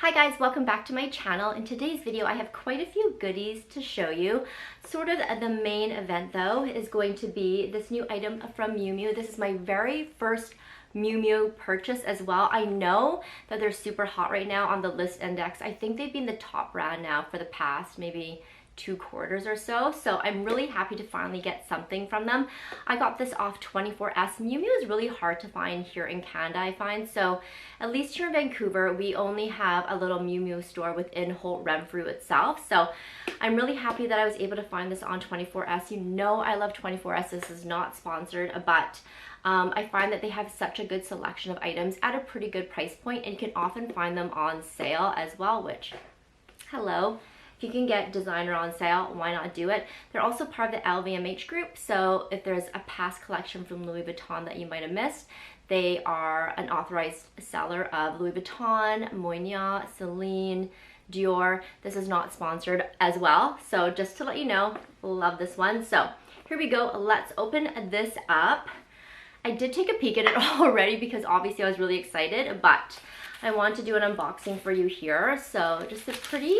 Hi guys, welcome back to my channel. In today's video, I have quite a few goodies to show you. Sort of the main event though is going to be this new item from Miu Miu. This is my very first Miu Miu purchase as well. I know that they're super hot right now on the list index. I think they've been the top brand now for the past maybe 2 quarters or so. So I'm really happy to finally get something from them. I got this off 24S. Miu Miu is really hard to find here in Canada, I find. So at least here in Vancouver, we only have a little Miu Miu store within Holt Renfrew itself. So I'm really happy that I was able to find this on 24S. You know I love 24S. This is not sponsored, but I find that they have such a good selection of items at a pretty good price point, and you can often find them on sale as well, which, hello. If you can get designer on sale, why not do it? They're also part of the LVMH group, so if there's a past collection from Louis Vuitton that you might have missed, they are an authorized seller of Louis Vuitton, Moynier, Celine, Dior. This is not sponsored as well, so just to let you know, love this one. So here we go, let's open this up. I did take a peek at it already because obviously I was really excited, but I want to do an unboxing for you here. So just a pretty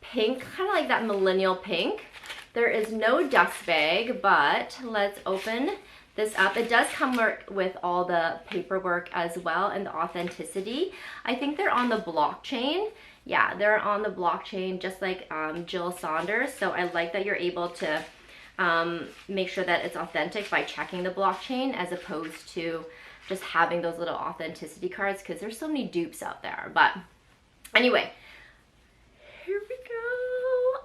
pink, kind of like that millennial pink. There is no dust bag, but let's open this up. It does come with all the paperwork as well and the authenticity. I think they're on the blockchain. Yeah, they're on the blockchain just like Jill Saunders. So I like that you're able to make sure that it's authentic by checking the blockchain as opposed to just having those little authenticity cards, because there's so many dupes out there. But anyway, here we go.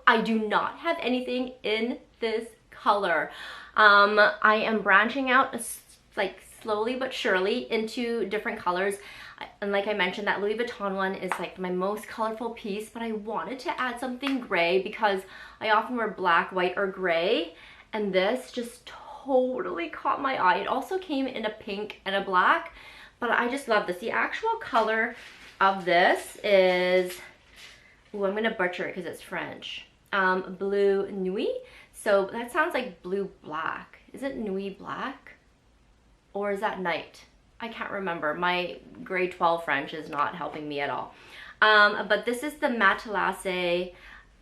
I do not have anything in this color. I am branching out like slowly but surely into different colors. And like I mentioned, that Louis Vuitton one is like my most colorful piece, but I wanted to add something gray because I often wear black, white, or gray. And this just totally caught my eye. It also came in a pink and a black, but I just love this. The actual color of this is, ooh, I'm gonna butcher it because it's French. Bleu Nuit. So that sounds like blue black. Is it Nuit black? Or is that night? I can't remember. My grade 12 French is not helping me at all. But this is the Matelassé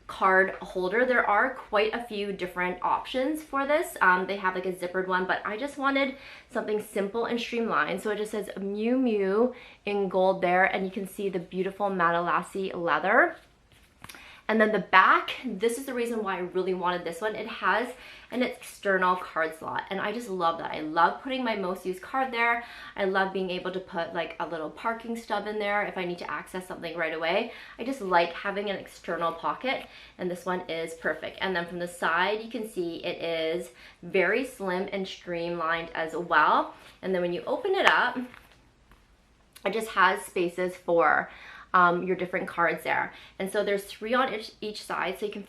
card holder. There are quite a few different options for this. They have like a zippered one, but I just wanted something simple and streamlined. So it just says Miu Miu in gold there, and you can see the beautiful Matelassé leather. And then the back, this is the reason why I really wanted this one. It has an external card slot, and I just love that. I love putting my most used card there. I love being able to put like a little parking stub in there if I need to access something right away. I just like having an external pocket, and this one is perfect. And then from the side, you can see it is very slim and streamlined as well. And then when you open it up, it just has spaces for your different cards there. And so there's 3 on each side, so you can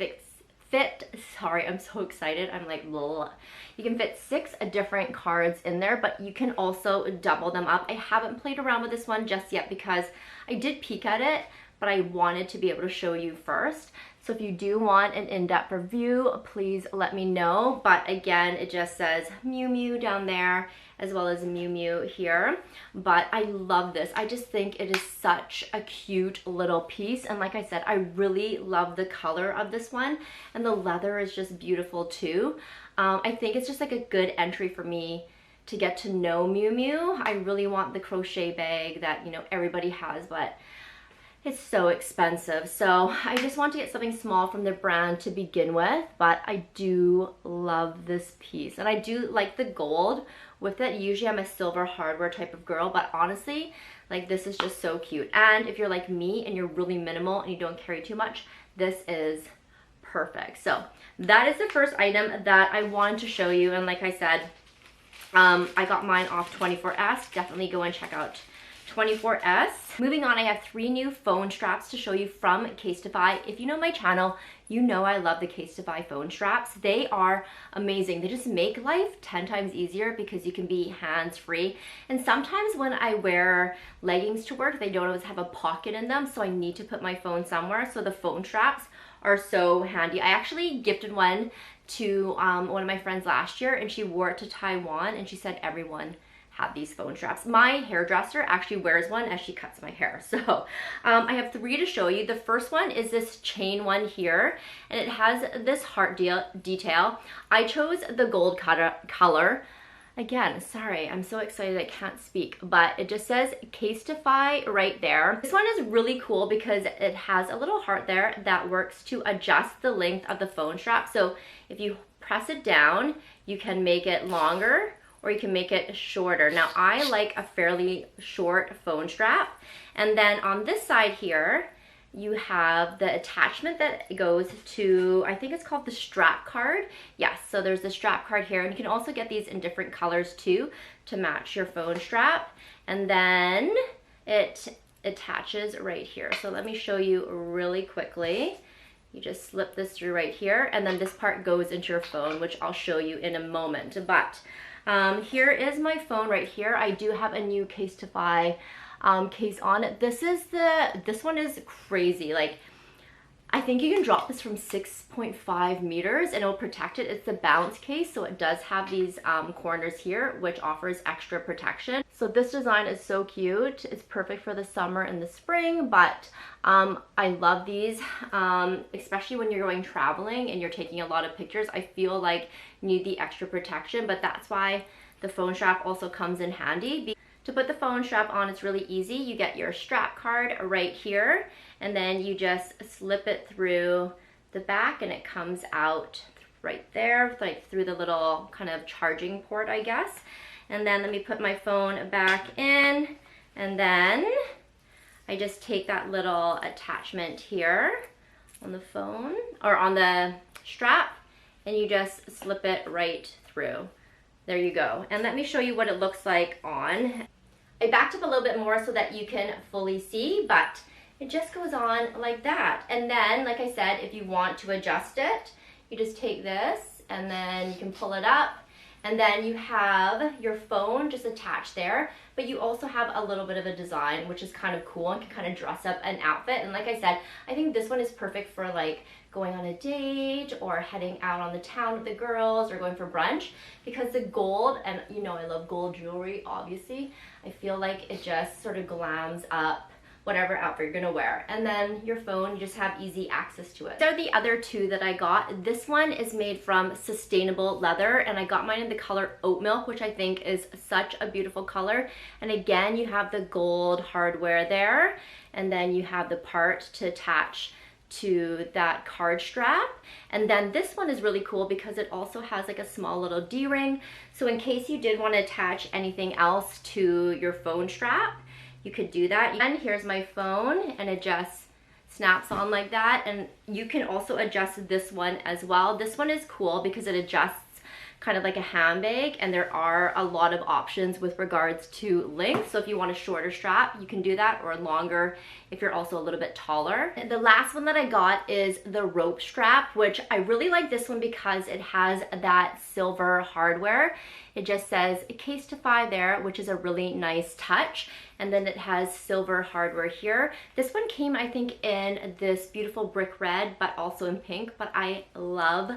sorry, I'm so excited, I'm like, blah. You can fit 6 different cards in there, but you can also double them up. I haven't played around with this one just yet because I did peek at it, but I wanted to be able to show you first. So if you do want an in-depth review, please let me know. But again, it just says Miu Miu down there as well as Miu Miu here. But I love this. I just think it is such a cute little piece. And like I said, I really love the color of this one. And the leather is just beautiful too. I think it's just like a good entry for me to get to know Miu Miu. I really want the crochet bag that, you know, everybody has, but it's so expensive. So I just want to get something small from the brand to begin with, but I do love this piece. And I do like the gold with it. Usually I'm a silver hardware type of girl, but honestly, like this is just so cute. And if you're like me and you're really minimal and you don't carry too much, this is perfect. So that is the first item that I wanted to show you. And like I said, I got mine off 24S. Definitely go and check out 24S. Moving on, I have 3 new phone straps to show you from Casetify. If you know my channel, you know I love the Casetify phone straps. They are amazing. They just make life 10 times easier because you can be hands-free. And sometimes when I wear leggings to work, they don't always have a pocket in them, so I need to put my phone somewhere. So the phone straps are so handy. I actually gifted one to one of my friends last year, and she wore it to Taiwan, and she said everyone have these phone straps. My hairdresser actually wears one as she cuts my hair. So I have 3 to show you. The first one is this chain one here, and it has this heart detail. I chose the gold color. Again, sorry, I'm so excited I can't speak, but it just says Casetify right there. This one is really cool because it has a little heart there that works to adjust the length of the phone strap. So if you press it down, you can make it longer or you can make it shorter. Now I like a fairly short phone strap. And then on this side here, you have the attachment that goes to, I think it's called the strap card. Yes, so there's the strap card here, and you can also get these in different colors too to match your phone strap. And then it attaches right here. So let me show you really quickly. You just slip this through right here, and then this part goes into your phone, which I'll show you in a moment. But here is my phone right here. I do have a new Casetify case on it. This one is crazy. Like, I think you can drop this from 6.5 meters and it'll protect it. It's the bounce case, so it does have these corners here, which offers extra protection. So this design is so cute. It's perfect for the summer and the spring, but I love these, especially when you're going traveling and you're taking a lot of pictures. I feel like you need the extra protection, but that's why the phone strap also comes in handy. To put the phone strap on, it's really easy. You get your strap card right here, and then you just slip it through the back and it comes out right there, like through the little kind of charging port, I guess. And then let me put my phone back in, and then I just take that little attachment here on the phone or on the strap, and you just slip it right through. There you go. And let me show you what it looks like on. I backed up a little bit more so that you can fully see, but it just goes on like that. And then, like I said, if you want to adjust it, you just take this and then you can pull it up, and then you have your phone just attached there, but you also have a little bit of a design, which is kind of cool and can kind of dress up an outfit. And like I said, I think this one is perfect for like going on a date or heading out on the town with the girls or going for brunch, because the gold, and you know I love gold jewelry obviously, I feel like it just sort of glams up whatever outfit you're gonna wear. And then your phone, you just have easy access to it. These are the other 2 that I got. This one is made from sustainable leather, and I got mine in the color oat milk, which I think is such a beautiful color. And again, you have the gold hardware there, and then you have the part to attach to that card strap. And then this one is really cool because it also has like a small little D-ring. So in case you did want to attach anything else to your phone strap, you could do that. And here's my phone, and it just snaps on like that. And you can also adjust this one as well. This one is cool because it adjusts kind of like a handbag, and there are a lot of options with regards to length. So if you want a shorter strap, you can do that, or longer if you're also a little bit taller. And the last one that I got is the rope strap, which I really like this one because it has that silver hardware. It just says Casetify there, which is a really nice touch. And then it has silver hardware here. This one came, I think, in this beautiful brick red, but also in pink, but I love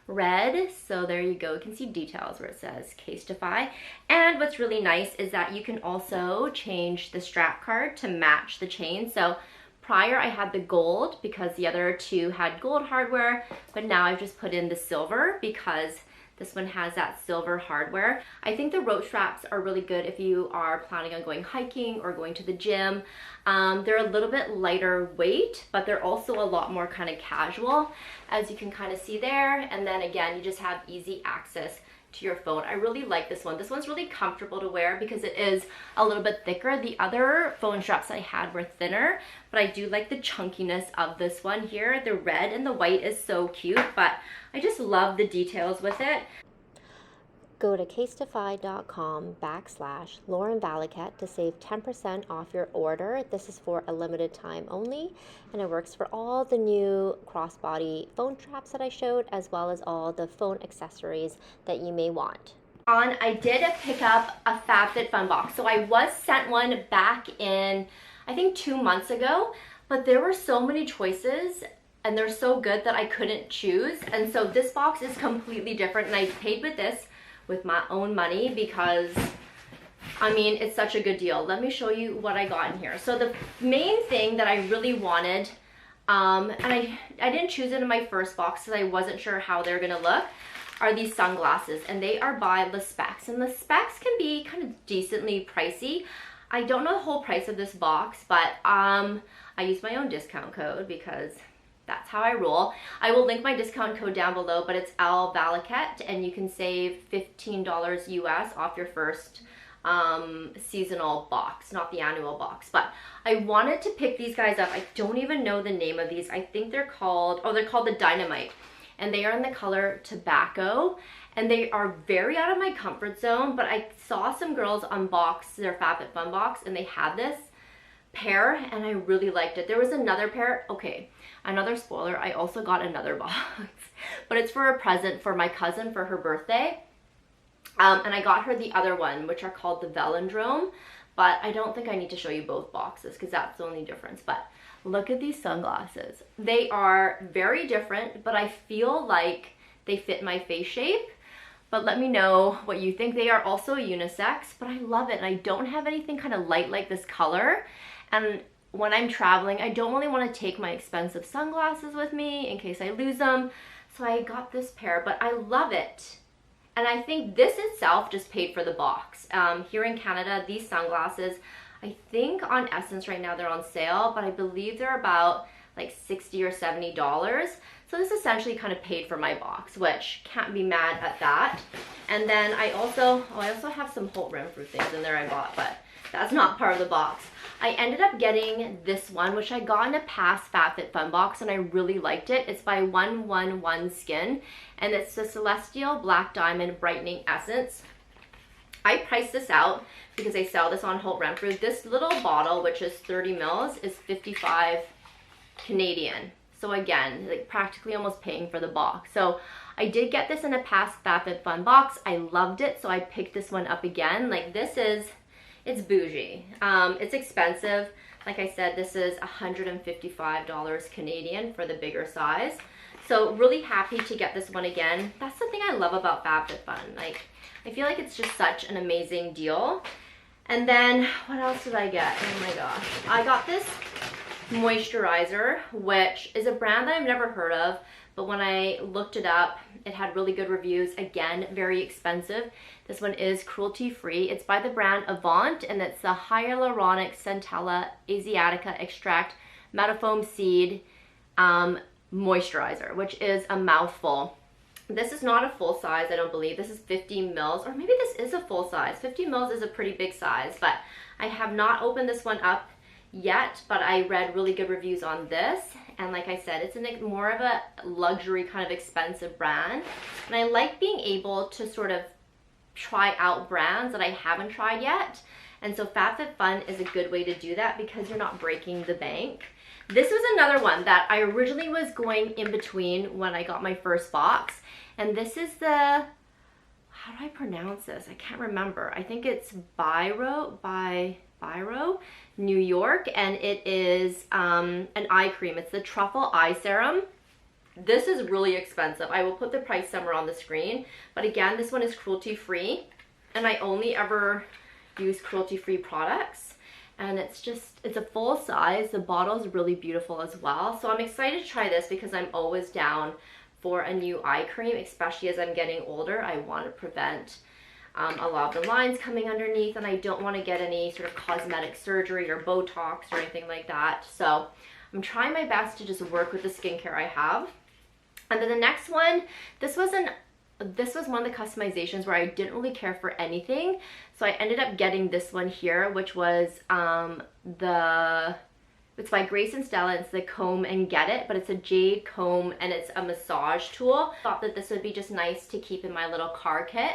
red. So there you go. You can see details where it says Casetify. And what's really nice is that you can also change the strap card to match the chain. So prior I had the gold because the other 2 had gold hardware, but now I've just put in the silver because this one has that silver hardware. I think the rope straps are really good if you are planning on going hiking or going to the gym. They're a little bit lighter weight, but they're also a lot more kind of casual, as you can kind of see there. And then again, you just have easy access to your phone. I really like this one. This one's really comfortable to wear because it is a little bit thicker. The other phone straps I had were thinner, but I do like the chunkiness of this one here. The red and the white is so cute, but I just love the details with it. Go to casetify.com/Lauren Valiquette to save 10% off your order. This is for a limited time only, and it works for all the new crossbody phone straps that I showed, as well as all the phone accessories that you may want. I did pick up a FabFitFun box. So I was sent one back in, I think 2 months ago, but there were so many choices and they're so good that I couldn't choose. And so this box is completely different, and I paid with this with my own money because I mean, it's such a good deal. Let me show you what I got in here. So the main thing that I really wanted, and I didn't choose it in my first box because I wasn't sure how they're gonna look, are these sunglasses, and they are by the Specs, and the Specs can be kind of decently pricey. I don't know the whole price of this box, but I use my own discount code because that's how I roll. I will link my discount code down below, but it's Al Valaket, and you can save $15 US off your first seasonal box, not the annual box. But I wanted to pick these guys up. I don't even know the name of these. I think they're called, oh, they're called the Dynamite, and they are in the color Tobacco, and they are very out of my comfort zone, but I saw some girls unbox their FabFitFun box, and they had this pair, and I really liked it. There was another pair, okay, another spoiler, I also got another box, but it's for a present for my cousin for her birthday. And I got her the other one, which are called the Velindrome, but I don't think I need to show you both boxes because that's the only difference. But look at these sunglasses. They are very different, but I feel like they fit my face shape. But let me know what you think. They are also unisex, but I love it. And I don't have anything kind of light like this color. And when I'm traveling, I don't really want to take my expensive sunglasses with me in case I lose them. So I got this pair, but I love it. And I think this itself just paid for the box. Here in Canada, these sunglasses, I think on Essence right now they're on sale, but I believe they're about like $60 or $70. So this essentially kind of paid for my box, which can't be mad at that. And then I also have some Holt Renfrew things in there I bought, but that's not part of the box. I ended up getting this one, which I got in a past FabFitFun box, and I really liked it. It's by 111 Skin, and it's the Celestial Black Diamond Brightening Essence. I priced this out because I sell this on Holt Renfrew. This little bottle, which is 30 mils, is 55 Canadian. So again, like practically almost paying for the box. So I did get this in a past FabFitFun box. I loved it, so I picked this one up again. Like this is, it's bougie. It's expensive. Like I said, this is $155 Canadian for the bigger size. So really happy to get this one again. That's the thing I love about FabFitFun. Like, I feel like it's just such an amazing deal. And then what else did I get? Oh my gosh. I got this moisturizer, which is a brand that I've never heard of, but when I looked it up, it had really good reviews. Again, very expensive. This one is cruelty-free. It's by the brand Avant, and it's the Hyaluronic Centella Asiatica Extract Metafoam Seed Moisturizer, which is a mouthful. This is not a full size, I don't believe. This is 50 mils, or maybe this is a full size. 50 mils is a pretty big size, but I have not opened this one up yet, but I read really good reviews on this. And like I said, it's more of a luxury kind of expensive brand. And I like being able to sort of try out brands that I haven't tried yet. And so FabFitFun is a good way to do that because you're not breaking the bank. This was another one that I originally was going in between when I got my first box. And this is the, how do I pronounce this? I can't remember. I think it's Biro, New York, and it is an eye cream. It's the Truffle Eye Serum. This is really expensive. I will put the price somewhere on the screen, but again, this one is cruelty-free, and I only ever use cruelty-free products, and it's a full size. The bottle is really beautiful as well, so I'm excited to try this because I'm always down for a new eye cream, especially as I'm getting older. I want to prevent a lot of the lines coming underneath, and I don't want to get any sort of cosmetic surgery or Botox or anything like that. So I'm trying my best to just work with the skincare I have. And then the next one, this was one of the customizations where I didn't really care for anything. So I ended up getting this one here, which was it's by Grace and Stella. It's the Comb and Get It, but it's a jade comb and it's a massage tool. I thought that this would be just nice to keep in my little car kit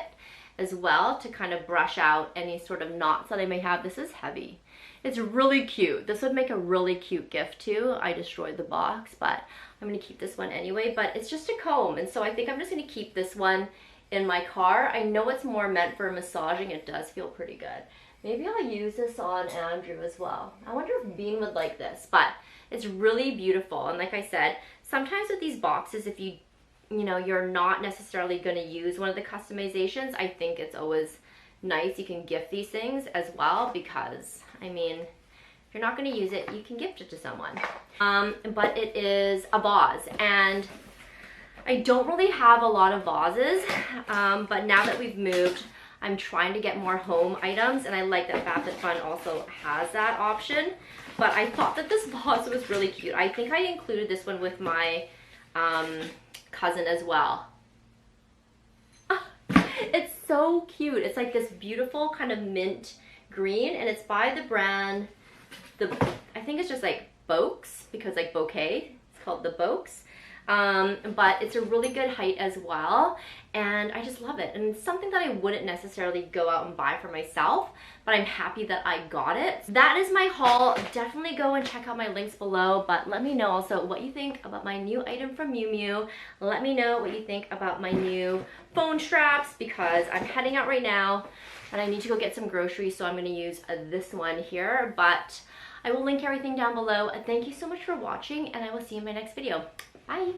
as well, to kind of brush out any sort of knots that I may have. This is heavy. It's really cute. This would make a really cute gift too. I destroyed the box, but I'm gonna keep this one anyway. But it's just a comb, and so I think I'm just gonna keep this one in my car. I know it's more meant for massaging. It does feel pretty good. Maybe I'll use this on Andrew as well. I wonder if Bean would like this, but it's really beautiful. And like I said, sometimes with these boxes, if you're not necessarily going to use one of the customizations, I think it's always nice. You can gift these things as well because, I mean, if you're not going to use it, you can gift it to someone. But it is a vase, and I don't really have a lot of vases, but now that we've moved, I'm trying to get more home items, and I like that FabFitFun also has that option. But I thought that this vase was really cute. I think I included this one with my cousin as well. It's so cute. It's like this beautiful kind of mint green, and it's by the brand, I think it's just like Bokes, because like bouquet, it's called the Bokes. But it's a really good height as well, and I just love it. And it's something that I wouldn't necessarily go out and buy for myself, but I'm happy that I got it. That is my haul. Definitely go and check out my links below, but let me know also what you think about my new item from Miu Miu. Let me know what you think about my new phone straps, because I'm heading out right now and I need to go get some groceries, so I'm going to use this one here, but I will link everything down below. Thank you so much for watching, and I will see you in my next video. Bye!